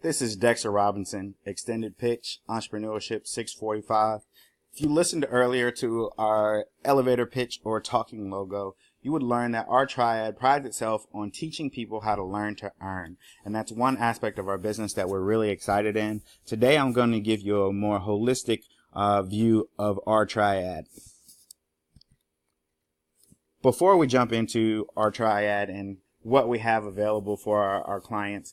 This is Dexter Robinson, Extended Pitch, Entrepreneurship 645. If you listened earlier to our elevator pitch or talking logo, you would learn that our triad prides itself on teaching people how to learn to earn. And that's one aspect of our business that we're really excited in. Today, I'm going to give you a more holistic view of our triad. Before we jump into our triad and what we have available for our clients,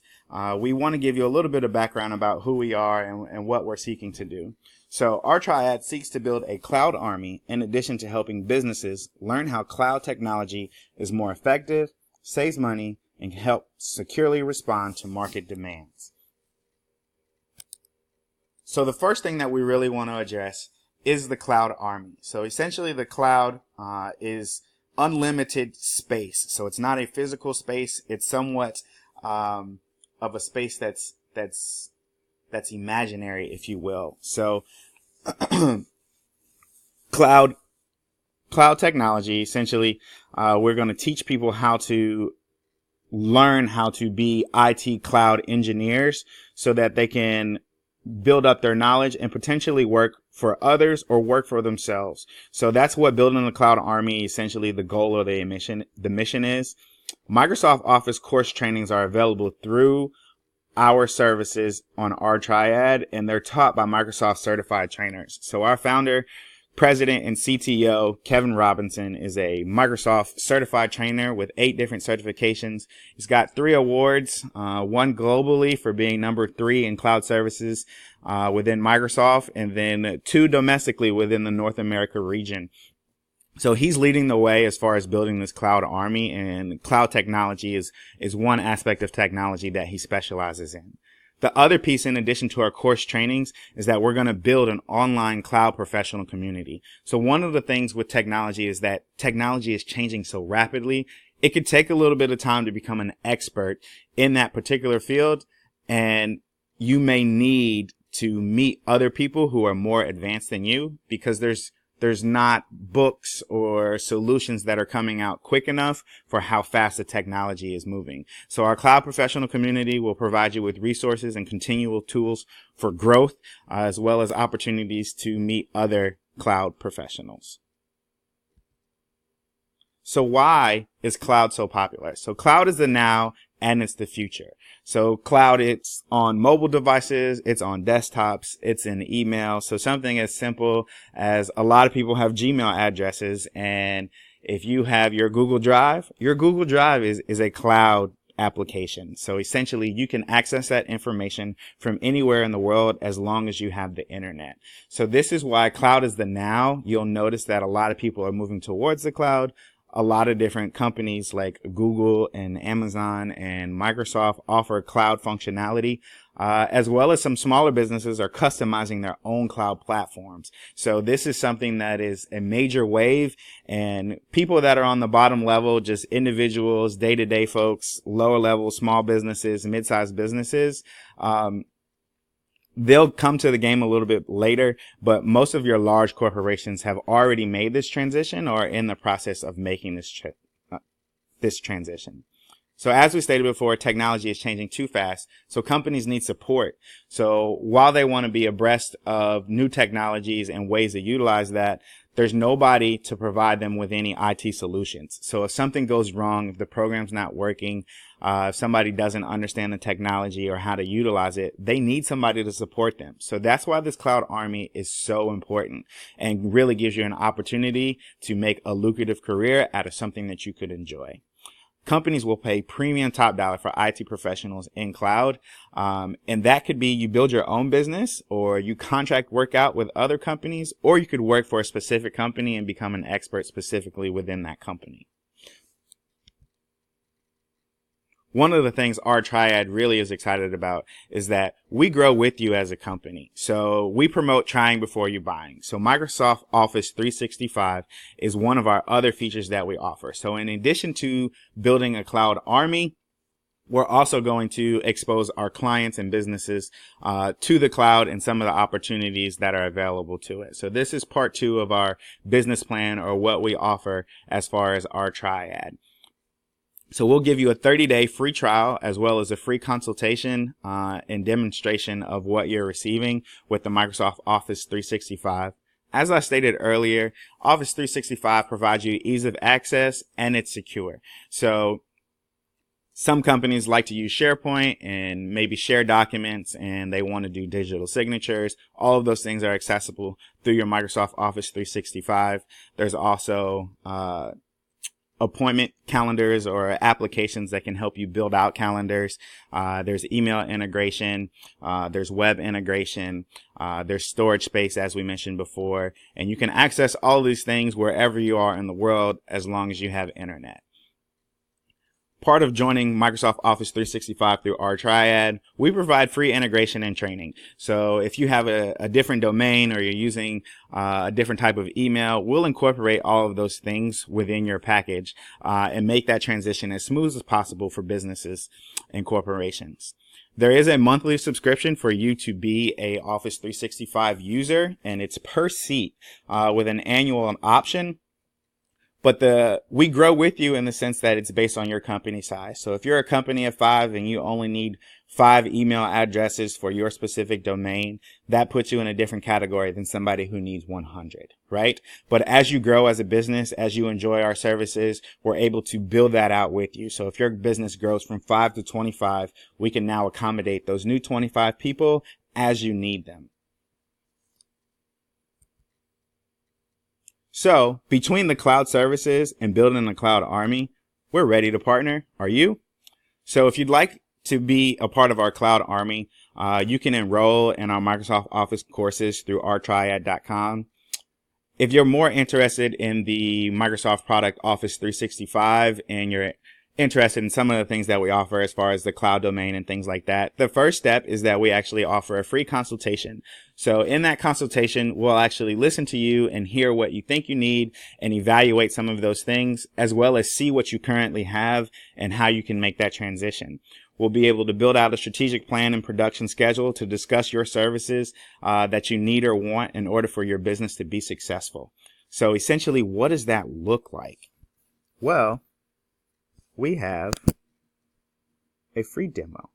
we want to give you a little bit of background about who we are and what we're seeking to do. So our triad seeks to build a cloud army in addition to helping businesses learn how cloud technology is more effective, saves money, and can help securely respond to market demands. So the first thing that we really want to address is the cloud army. So essentially the cloud is unlimited space. So it's not a physical space. It's somewhat of a space that's imaginary, if you will. So cloud technology, essentially, we're going to teach people how to learn how to be IT cloud engineers so that they can build up their knowledge and potentially work for others or work for themselves. So that's what building the cloud army, essentially the goal or the mission is. Microsoft Office course trainings are available through our services on our triad, and they're taught by Microsoft certified trainers. So our founder, president, and CTO, Kevin Robinson, is a Microsoft certified trainer with 8 different certifications. He's got 3 awards, one globally for being number 3 in cloud services within Microsoft, and then 2 domestically within the North America region. So he's leading the way as far as building this cloud army, and cloud technology is one aspect of technology that he specializes in. The other piece, in addition to our course trainings, is that we're going to build an online cloud professional community. So one of the things with technology is that technology is changing so rapidly. It could take a little bit of time to become an expert in that particular field, and you may need to meet other people who are more advanced than you, because there's not books or solutions that are coming out quick enough for how fast the technology is moving. So our cloud professional community will provide you with resources and continual tools for growth, as well as opportunities to meet other cloud professionals. So why is cloud so popular? So cloud is the now and it's the future. So cloud, it's on mobile devices, it's on desktops, it's in email. So something as simple as a lot of people have Gmail addresses, and if you have your Google Drive is a cloud application. So essentially you can access that information from anywhere in the world as long as you have the internet. So this is why cloud is the now. You'll notice that a lot of people are moving towards the cloud. A lot of different companies like Google and Amazon and Microsoft offer cloud functionality, as well as some smaller businesses are customizing their own cloud platforms. So this is something that is a major wave, and people that are on the bottom level, just individuals, day-to-day folks, lower level, small businesses, mid-sized businesses, they'll come to the game a little bit later, but most of your large corporations have already made this transition or are in the process of making this transition. So as we stated before, technology is changing too fast, so companies need support. So while they want to be abreast of new technologies and ways to utilize that, there's nobody to provide them with any IT solutions. So if something goes wrong, if the program's not working, if somebody doesn't understand the technology or how to utilize it, they need somebody to support them. So that's why this cloud army is so important and really gives you an opportunity to make a lucrative career out of something that you could enjoy. Companies will pay premium top dollar for IT professionals in cloud. And that could be you build your own business, or you contract work out with other companies, or you could work for a specific company and become an expert specifically within that company. One of the things our triad really is excited about is that we grow with you as a company. So we promote trying before you're buying. So Microsoft Office 365 is one of our other features that we offer. So in addition to building a cloud army, we're also going to expose our clients and businesses to the cloud and some of the opportunities that are available to it. So this is part 2 of our business plan, or what we offer as far as our triad. So we'll give you a 30-day free trial as well as a free consultation and demonstration of what you're receiving with the Microsoft Office 365. As I stated earlier, Office 365 provides you ease of access and it's secure. So some companies like to use SharePoint and maybe share documents and they want to do digital signatures. All of those things are accessible through your Microsoft Office 365. There's also appointment calendars or applications that can help you build out calendars. There's email integration. There's web integration. There's storage space, as we mentioned before. And you can access all these things wherever you are in the world as long as you have internet. Part of joining Microsoft Office 365 through our Triad, we provide free integration and training. So if you have a different domain or you're using a different type of email, we'll incorporate all of those things within your package and make that transition as smooth as possible for businesses and corporations. There is a monthly subscription for you to be a Office 365 user, and it's per seat with an annual option. But we grow with you in the sense that it's based on your company size. So if you're a company of 5 and you only need 5 email addresses for your specific domain, that puts you in a different category than somebody who needs 100, right? But as you grow as a business, as you enjoy our services, we're able to build that out with you. So if your business grows from 5 to 25, we can now accommodate those new 25 people as you need them. So between the cloud services and building a cloud army, we're ready to partner. Are you? So if you'd like to be a part of our cloud army, you can enroll in our Microsoft Office courses through ourtriad.com. If you're more interested in the Microsoft product Office 365 and you're interested in some of the things that we offer as far as the cloud domain and things like that, the first step is that we actually offer a free consultation. So in that consultation, we'll actually listen to you and hear what you think you need and evaluate some of those things, as well as see what you currently have and how you can make that transition. We'll be able to build out a strategic plan and production schedule to discuss your services that you need or want in order for your business to be successful. So essentially, what does that look like? Well, we have a free demo.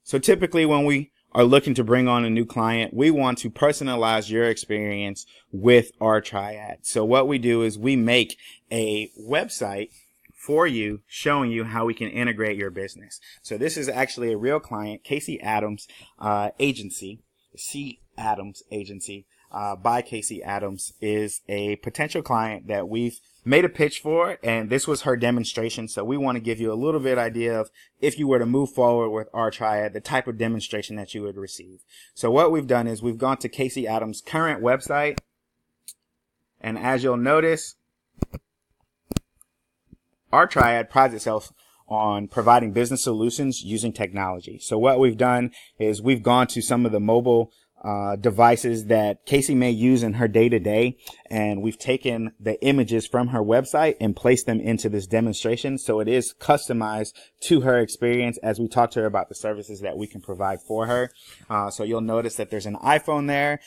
So typically when we are looking to bring on a new client, we want to personalize your experience with our Triad. So what we do is we make a website for you showing you how we can integrate your business. So this is actually a real client, Casey Adams Agency, C. Adams Agency. By Casey Adams is a potential client that we've made a pitch for, and this was her demonstration. So we want to give you a little bit idea of, if you were to move forward with our Triad, the type of demonstration that you would receive. So what we've done is we've gone to Casey Adams' current website, and as you'll notice, our Triad prides itself on providing business solutions using technology. So what we've done is we've gone to some of the mobile devices that Casey may use in her day-to-day, and we've taken the images from her website and placed them into this demonstration. So it is customized to her experience as we talk to her about the services that we can provide for her. So you'll notice that there's an iPhone there,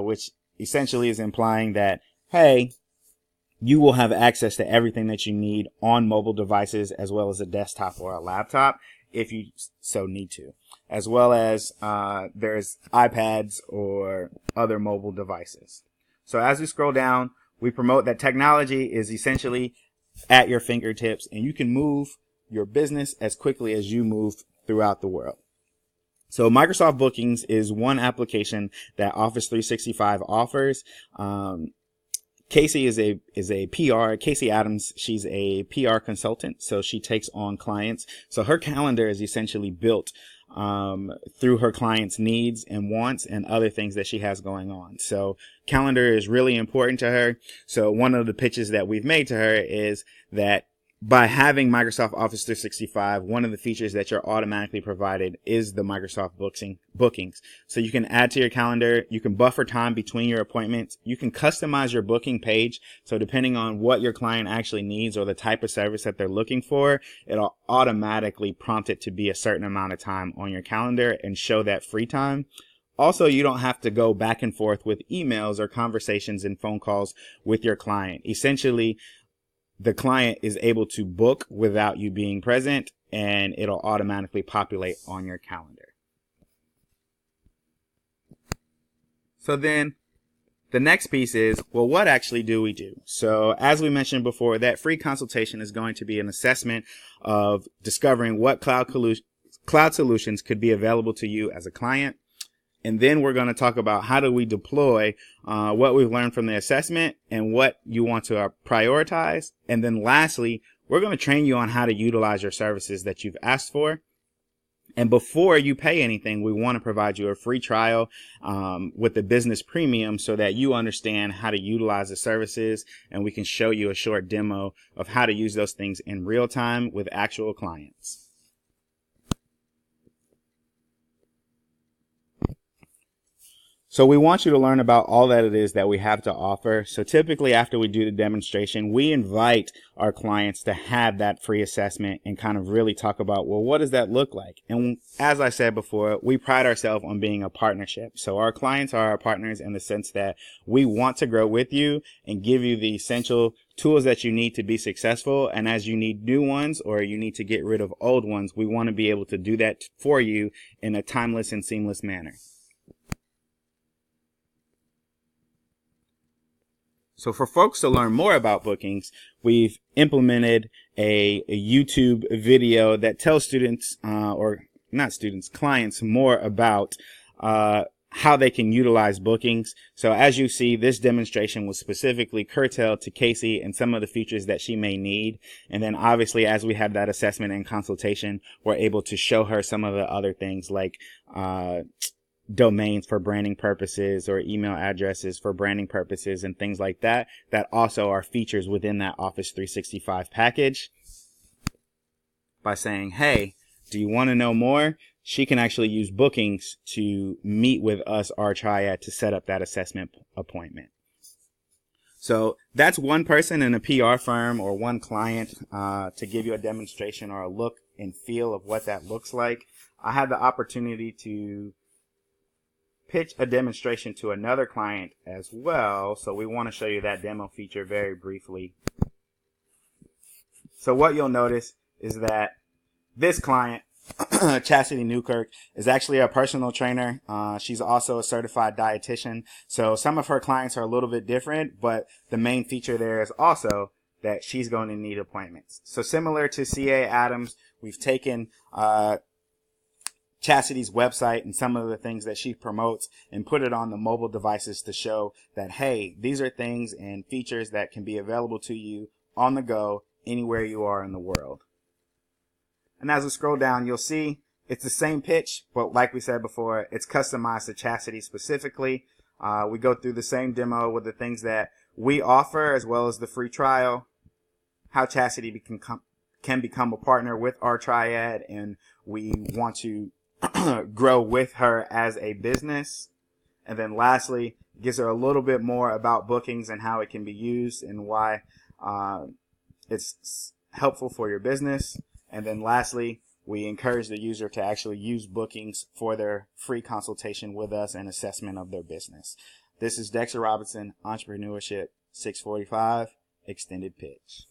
which essentially is implying that, hey, you will have access to everything that you need on mobile devices as well as a desktop or a laptop if you so need to, as well as there's iPads or other mobile devices. So as we scroll down, we promote that technology is essentially at your fingertips and you can move your business as quickly as you move throughout the world. So Microsoft Bookings is one application that Office 365 offers. Casey is a PR. Casey Adams, she's a PR consultant, so she takes on clients. So her calendar is essentially built through her clients' needs and wants and other things that she has going on. So calendar is really important to her. So one of the pitches that we've made to her is that by having Microsoft Office 365, one of the features that you're automatically provided is the Microsoft bookings. So you can add to your calendar, you can buffer time between your appointments, you can customize your booking page. So depending on what your client actually needs or the type of service that they're looking for, it'll automatically prompt it to be a certain amount of time on your calendar and show that free time. Also, you don't have to go back and forth with emails or conversations and phone calls with your client. Essentially, the client is able to book without you being present, and it'll automatically populate on your calendar. So then the next piece is, well, what actually do we do? So as we mentioned before, that free consultation is going to be an assessment of discovering what cloud solutions could be available to you as a client. And then we're going to talk about how do we deploy what we've learned from the assessment and what you want to prioritize. And then lastly, we're going to train you on how to utilize your services that you've asked for. And before you pay anything, we want to provide you a free trial with the business premium so that you understand how to utilize the services, and we can show you a short demo of how to use those things in real time with actual clients. So we want you to learn about all that it is that we have to offer. So typically after we do the demonstration, we invite our clients to have that free assessment and kind of really talk about, well, what does that look like? And as I said before, we pride ourselves on being a partnership. So our clients are our partners in the sense that we want to grow with you and give you the essential tools that you need to be successful. And as you need new ones or you need to get rid of old ones, we want to be able to do that for you in a timeless and seamless manner. So for folks to learn more about bookings, we've implemented a YouTube video that tells students, clients more about how they can utilize bookings. So as you see, this demonstration was specifically curtailed to Casey and some of the features that she may need. And then obviously, as we have that assessment and consultation, we're able to show her some of the other things like domains for branding purposes or email addresses for branding purposes and things like that, that also are features within that Office 365 package. By saying, hey, do you want to know more? She can actually use bookings to meet with us, our triad, to set up that assessment appointment. So that's one person in a PR firm or one client to give you a demonstration or a look and feel of what that looks like. I had the opportunity to pitch a demonstration to another client as well. So we want to show you that demo feature very briefly. So what you'll notice is that this client, Chastity Newkirk, is actually a personal trainer. She's also a certified dietitian. So some of her clients are a little bit different, but the main feature there is also that she's going to need appointments. So similar to CA Adams, we've taken Chastity's website and some of the things that she promotes and put it on the mobile devices to show that, hey, these are things and features that can be available to you on the go anywhere you are in the world. And as we scroll down, you'll see it's the same pitch, but like we said before, it's customized to Chastity specifically. We go through the same demo with the things that we offer as well as the free trial, how Chastity can become a partner with our triad, and we want to grow with her as a business. And then lastly, gives her a little bit more about bookings and how it can be used and why it's helpful for your business. And then lastly, we encourage the user to actually use bookings for their free consultation with us and assessment of their business. This is Dexter Robinson, Entrepreneurship 645, Extended Pitch.